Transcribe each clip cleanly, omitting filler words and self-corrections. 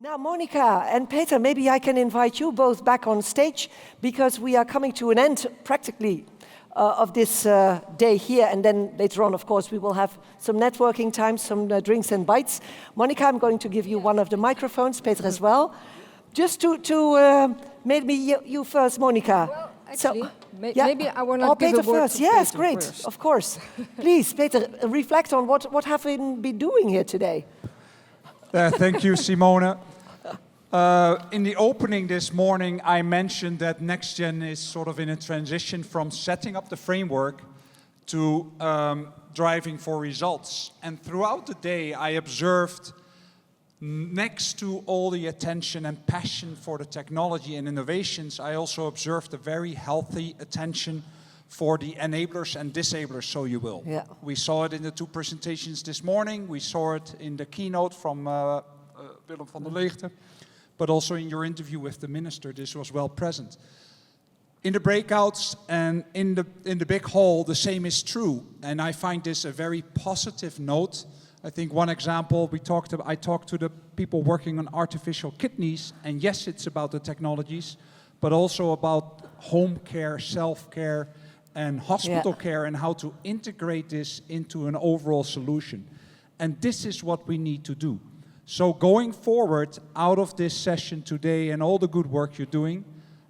Now, Monica and Peter, maybe I can invite you both back on stage because we are coming to an end practically of this day here, and then later on, of course, we will have some networking time, some drinks and bites. Monica, I'm going to give you one of the microphones, Peter as well. Just to maybe you first, Monica. Well, actually, so, maybe I want to give Peter a word first. to Yes, Peter great, first. of course. Please, Peter, reflect on what have we been doing here today. Thank you, Simone. In the opening this morning, I mentioned that NextGen is sort of in a transition from setting up the framework to driving for results. And throughout the day, I observed, next to all the attention and passion for the technology and innovations, I also observed a very healthy attention for the enablers and disablers, so you will. Yeah. We saw it in the two presentations this morning. We saw it in the keynote from Willem van der Leegte, but also in your interview with the minister, this was well present. In the breakouts and in the big hall, the same is true. And I find this a very positive note. I think one example, I talked to the people working on artificial kidneys, and yes, it's about the technologies, but also about home care, self-care, and hospital care, and how to integrate this into an overall solution. And this is what we need to do. So going forward, out of this session today and all the good work you're doing,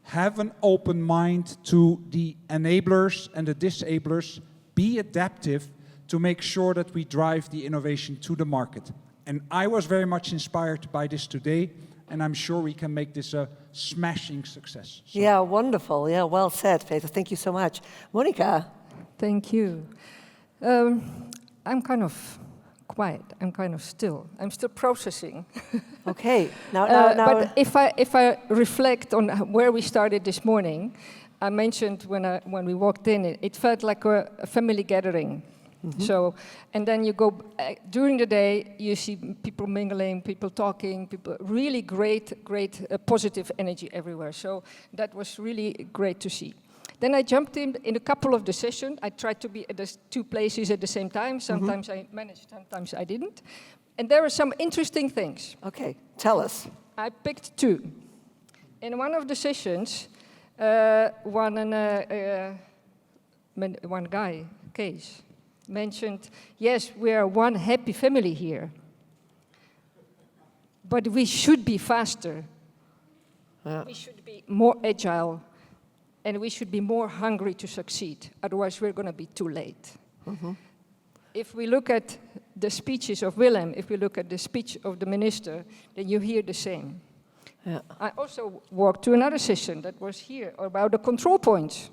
have an open mind to the enablers and the disablers, be adaptive to make sure that we drive the innovation to the market. And I was very much inspired by this today, and I'm sure we can make this a smashing success. So. Yeah, wonderful. Yeah, well said, Peter. Thank you so much. Monica. Thank you. I'm kind of quiet. I'm kind of still. I'm still processing. Okay. Now. But if I reflect on where we started this morning, I mentioned when we walked in, it felt like a family gathering. Mm-hmm. So, and then you go during the day, you see people mingling, people talking, people really great positive energy everywhere. So that was really great to see. Then I jumped in a couple of the sessions. I tried to be at the two places at the same time. Sometimes I managed, sometimes I didn't. And there were some interesting things. Okay, tell us. I picked two. In one of the sessions, one guy, Kees, mentioned, yes, we are one happy family here, but we should be faster. Yeah. We should be more agile, and we should be more hungry to succeed. Otherwise, we're going to be too late. Mm-hmm. If we look at the speeches of Willem, if we look at the speech of the minister, then you hear the same. Yeah. I also walked to another session that was here about the control points.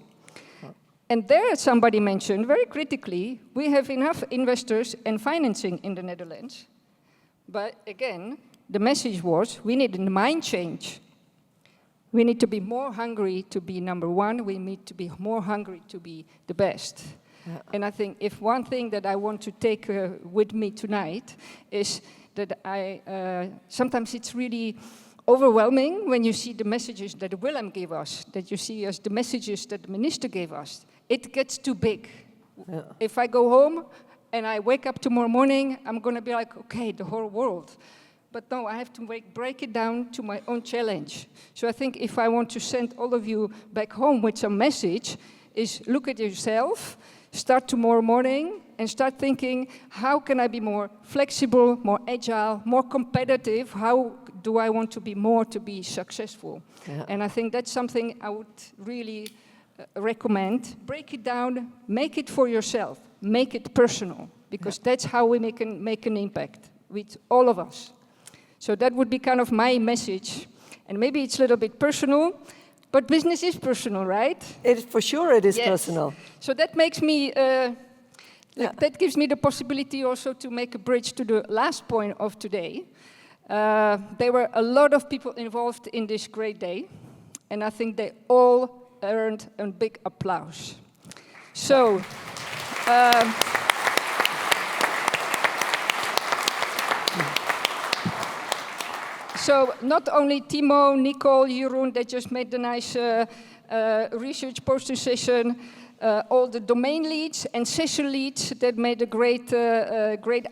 And there somebody mentioned very critically, we have enough investors and financing in the Netherlands. But again, the message was, we need a mind change. We need to be more hungry to be number one. We need to be more hungry to be the best. Yeah. And I think if one thing that I want to take with me tonight is that sometimes it's really overwhelming when you see the messages that Willem gave us, that you see as the messages that the minister gave us. It gets too big. Yeah. If I go home and I wake up tomorrow morning, I'm going to be like, okay, the whole world. But no, I have to break it down to my own challenge. So I think if I want to send all of you back home with some message, is look at yourself, start tomorrow morning, and start thinking, how can I be more flexible, more agile, more competitive? How do I want to be more to be successful? Yeah. And I think that's something I would really recommend. Break it down, make it for yourself, make it personal, because that's how we make an impact with all of us. So that would be kind of my message. And maybe it's a little bit personal, but business is personal, right? For sure it is personal. So that makes me, that gives me the possibility also to make a bridge to the last point of today. There were a lot of people involved in this great day, and I think they all earned a big applause. So, so not only Timo, Nicole, Jeroen, they just made the nice research poster session. all the domain leads and session leads that made a great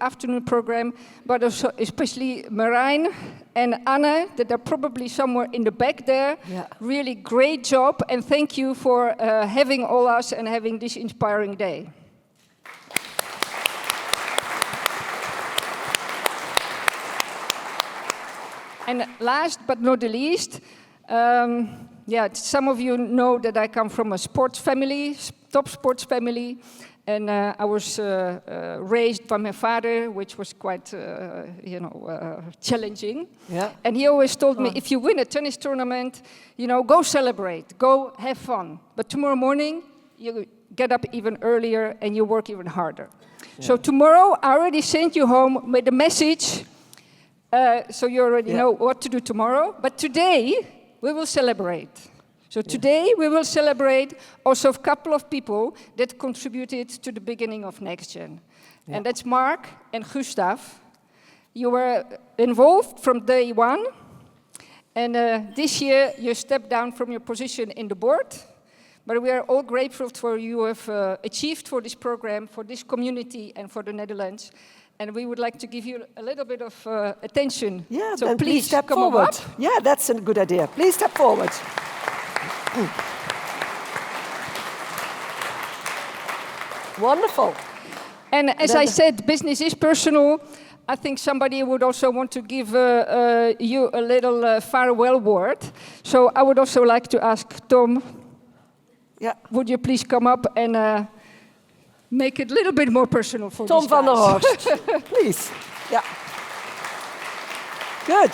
afternoon program, but also especially Marijn and Anna, that are probably somewhere in the back there. Yeah. Really great job, and thank you for having all us and having this inspiring day. And last but not the least, some of you know that I come from a sports family, top sports family, and I was raised by my father, which was quite, challenging. Yeah. And he always told me, if you win a tennis tournament, go celebrate, go have fun. But tomorrow morning, you get up even earlier and you work even harder. Yeah. So tomorrow, I already sent you home with a message. So you already know what to do tomorrow. But today, we will celebrate. So today, we will celebrate also a couple of people that contributed to the beginning of NXTGEN. Yeah. And that's Mark and Gustav. You were involved from day one. And this year, you stepped down from your position in the board. But we are all grateful for what you have achieved for this program, for this community, and for the Netherlands. And we would like to give you a little bit of attention. Yeah, so then please step come forward. Up. Yeah, that's a good idea. Please step forward. Wonderful. And as I said, business is personal. I think somebody would also want to give you a little farewell word. So I would also like to ask Tom, would you please come up and make it a little bit more personal for Tom these van der guys. Horst, please. Yeah. Good.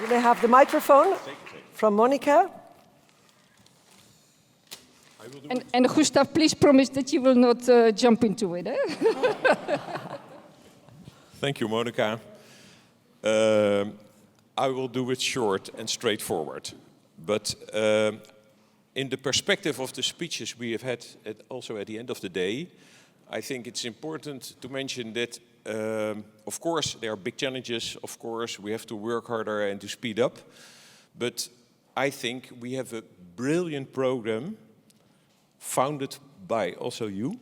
You may have the microphone from Monica. And Gustav, please promise that you will not jump into it. Eh? Thank you, Monica. I will do it short and straightforward. But in the perspective of the speeches we have had also at the end of the day, I think it's important to mention that, of course, there are big challenges. Of course, we have to work harder and to speed up. But I think we have a brilliant program founded by also you,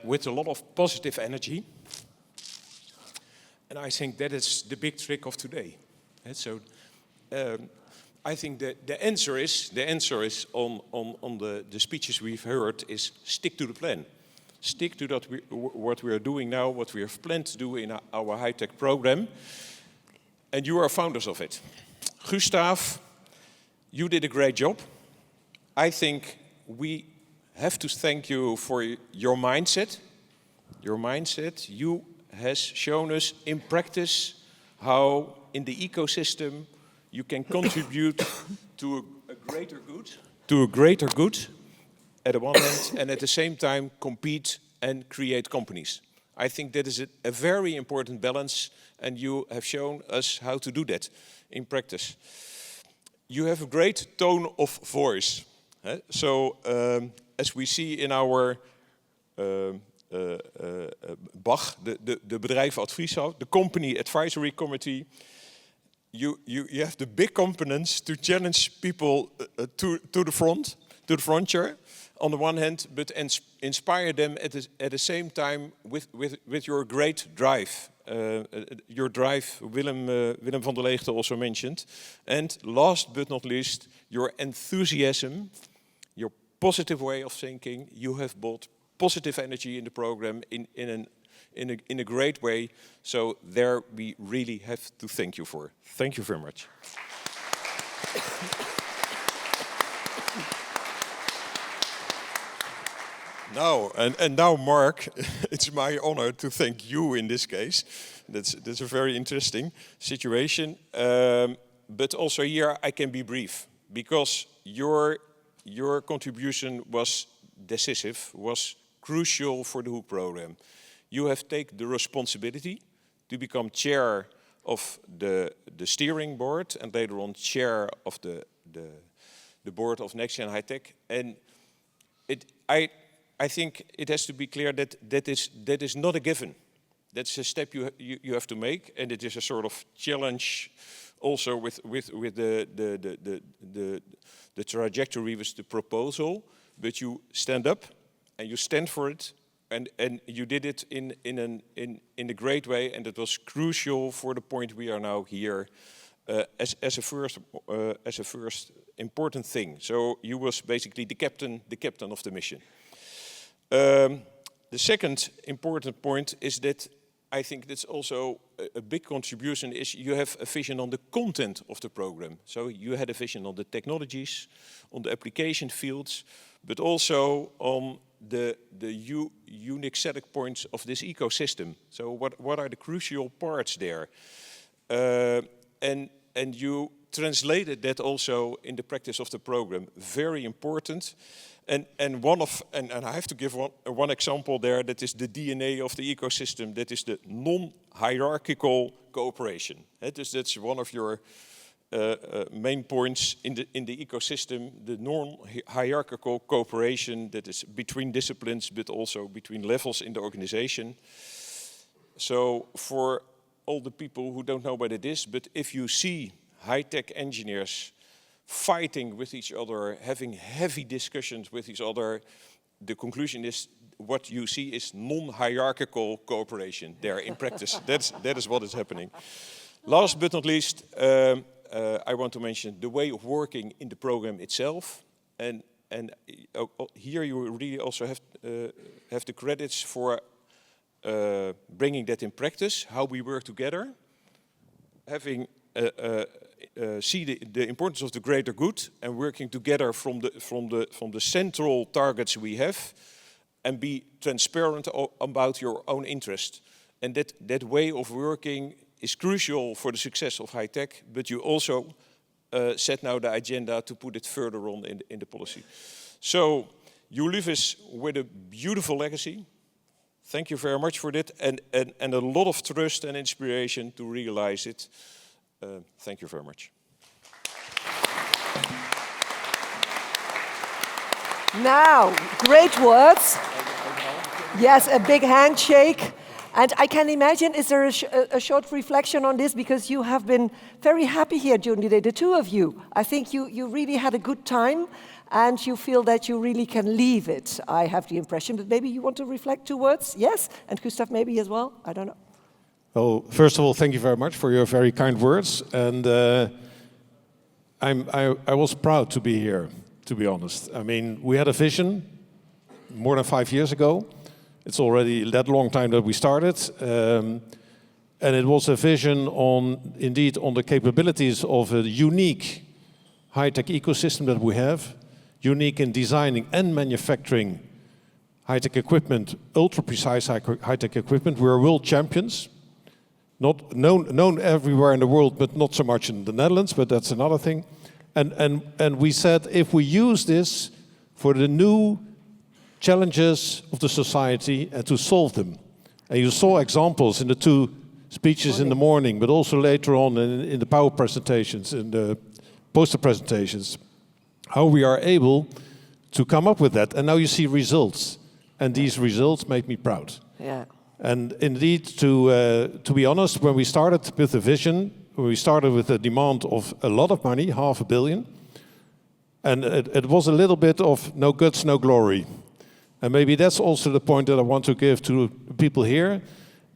with a lot of positive energy. And I think that is the big trick of today. And so I think the answer is on the speeches we've heard is stick to the plan. Stick to that what we are doing now, what we have planned to do in our high-tech program. And you are founders of it. Gustav, you did a great job. I think we have to thank you for your mindset. Your mindset. You has shown us in practice how in the ecosystem you can contribute to a greater good. To a greater good at the one hand, and at the same time compete and create companies. I think that is a very important balance, and you have shown us how to do that in practice. You have a great tone of voice. So, as we see in our BAG, the bedrijvenadvieshoud, the company advisory committee, you have the big components to challenge people to the frontier on the one hand, but inspire them at the same time with your great drive. Your drive, Willem van der Leegte also mentioned. And last but not least, your enthusiasm, your positive way of thinking. You have brought positive energy in the program in a great way. So there we really have to thank you for. Thank you very much. Now, and now, Mark, it's my honor to thank you in this case. That's a very interesting situation. But also here I can be brief, because your contribution was decisive, was crucial for the Hoek program. You have taken the responsibility to become chair of the steering board and later on chair of the board of NXTGEN Hightech. And I think it has to be clear that is not a given. That's a step you have to make, and it is a sort of challenge also with the trajectory with the proposal. but you stand up and you stand for it, and you did it in a great way, and it was crucial for the point we are now here as a first important thing. So you was basically the captain of the mission. The second important point is that I think that's also a big contribution is you have a vision on the content of the program. So you had a vision on the technologies, on the application fields, but also on the unique selling points of this ecosystem. So what are the crucial parts there? And you translated that also in the practice of the program. Very important. And I have to give one example there, that is the DNA of the ecosystem, that is the non-hierarchical cooperation. That's one of your main points in the ecosystem, the non-hierarchical cooperation that is between disciplines, but also between levels in the organization. So for all the people who don't know what it is, but if you see high-tech engineers fighting with each other, having heavy discussions with each other, the conclusion is what you see is non-hierarchical cooperation there in practice. That is what is happening. Last but not least, I want to mention the way of working in the program itself, and here you really also have the credits for bringing that in practice, how we work together, having see the importance of the greater good and working together from the central targets we have, and be transparent about your own interest. And that way of working is crucial for the success of high-tech, but you also set now the agenda to put it further on in the policy. So you leave us with a beautiful legacy. Thank you very much for that, and a lot of trust and inspiration to realize it. Thank you very much. Now, great words. Yes, a big handshake. And I can imagine, is there a short reflection on this? Because you have been very happy here during the day, the two of you. I think you really had a good time, and you feel that you really can leave it. I have the impression, but maybe you want to reflect 2 words? Yes? And Gustav maybe as well? I don't know. Well, first of all, thank you very much for your very kind words. And I was proud to be here, to be honest. I mean, we had a vision more than 5 years ago. It's already that long time that we started. And it was a vision indeed on the capabilities of a unique high-tech ecosystem that we have, unique in designing and manufacturing high-tech equipment, ultra-precise high-tech equipment. We're world champions. Not known everywhere in the world, but not so much in the Netherlands, but that's another thing. And we said, if we use this for the new challenges of the society and to solve them. And you saw examples in the 2 speeches in the morning, but also later on in the power presentations, in the poster presentations, how we are able to come up with that. And now you see results. And these results make me proud. Yeah. And indeed, to be honest, when we started with the vision, we started with a demand of a lot of money, $500 million. And it was a little bit of no guts, no glory. And maybe that's also the point that I want to give to people here.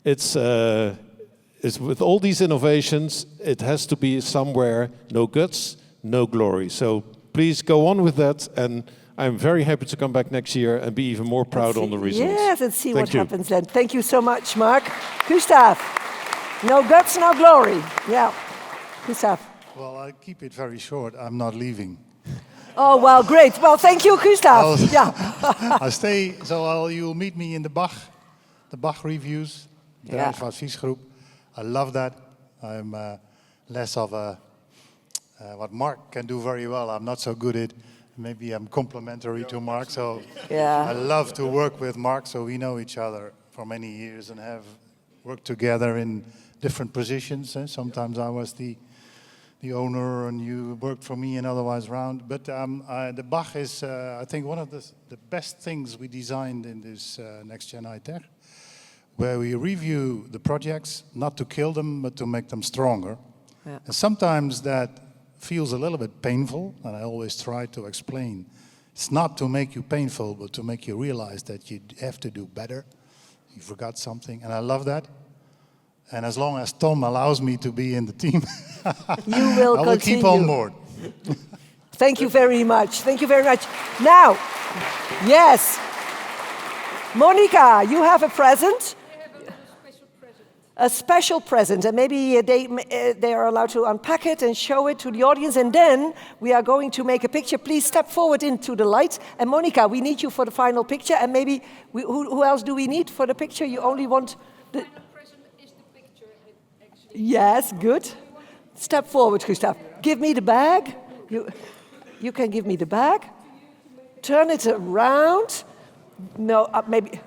It's with all these innovations, it has to be somewhere no guts, no glory. So please go on with that, and I'm very happy to come back next year and be even more proud on the results. Yes, and see what happens then. Thank you so much, Mark. Gustav, no guts, no glory. Yeah, Gustav. Well, I'll keep it very short. I'm not leaving. Oh, well, great. Well, thank you, Gustav. I'll stay, so you'll meet me in the Bach reviews, the adviesgroep. I love that. I'm less of what Mark can do very well. I'm not so good at. Maybe I'm complimentary to Mark, so I love to work with Mark, so we know each other for many years and have worked together in different positions. Sometimes I was the owner and you worked for me and otherwise round. But the Bach is, I think, one of the best things we designed in this NXTGEN Hightech, where we review the projects, not to kill them, but to make them stronger. Yeah. And sometimes that feels a little bit painful, and I always try to explain It's not to make you painful, but to make you realize that you have to do better. You forgot something, and I love that. And as long as Tom allows me to be in the team, You will I will continue. keep on board. Thank you very much. Thank you very much. Now, yes. Monica, you have a present. A special present, and maybe they are allowed to unpack it and show it to the audience, and then we are going to make a picture. Please step forward into the light. And Monica, we need you for the final picture, and maybe, who else do we need for the picture? You only want the... Final present is the picture, actually. Yes, good. Step forward, Gustav. Give me the bag. You can give me the bag. Turn it around. No, maybe...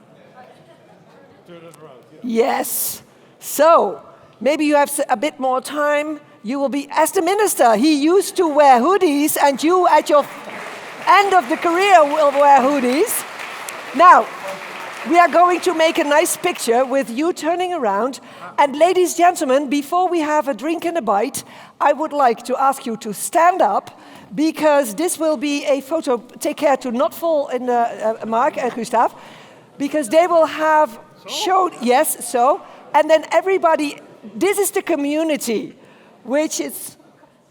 Turn it around, yeah. Yes. So, maybe you have a bit more time. You will be, as the minister, he used to wear hoodies, and you at your end of the career will wear hoodies. Now, we are going to make a nice picture with you turning around. And ladies and gentlemen, before we have a drink and a bite, I would like to ask you to stand up, because this will be a photo. Take care to not fall in Mark and Gustav, because they will have showed, yes, so. And then everybody, this is the community which is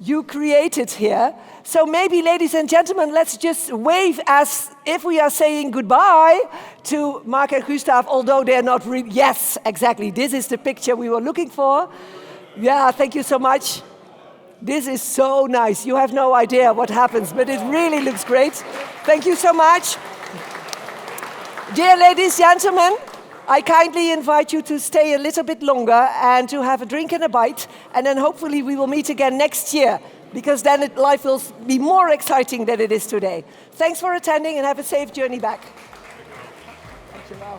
you created here. So maybe, ladies and gentlemen, let's just wave as if we are saying goodbye to Mark and Gustav, although they're not yes, exactly. This is the picture we were looking for. Yeah, thank you so much. This is so nice. You have no idea what happens, but it really looks great. Thank you so much. Dear ladies and gentlemen, I kindly invite you to stay a little bit longer and to have a drink and a bite, and then hopefully we will meet again next year, because then life will be more exciting than it is today. Thanks for attending, and have a safe journey back. Thank you.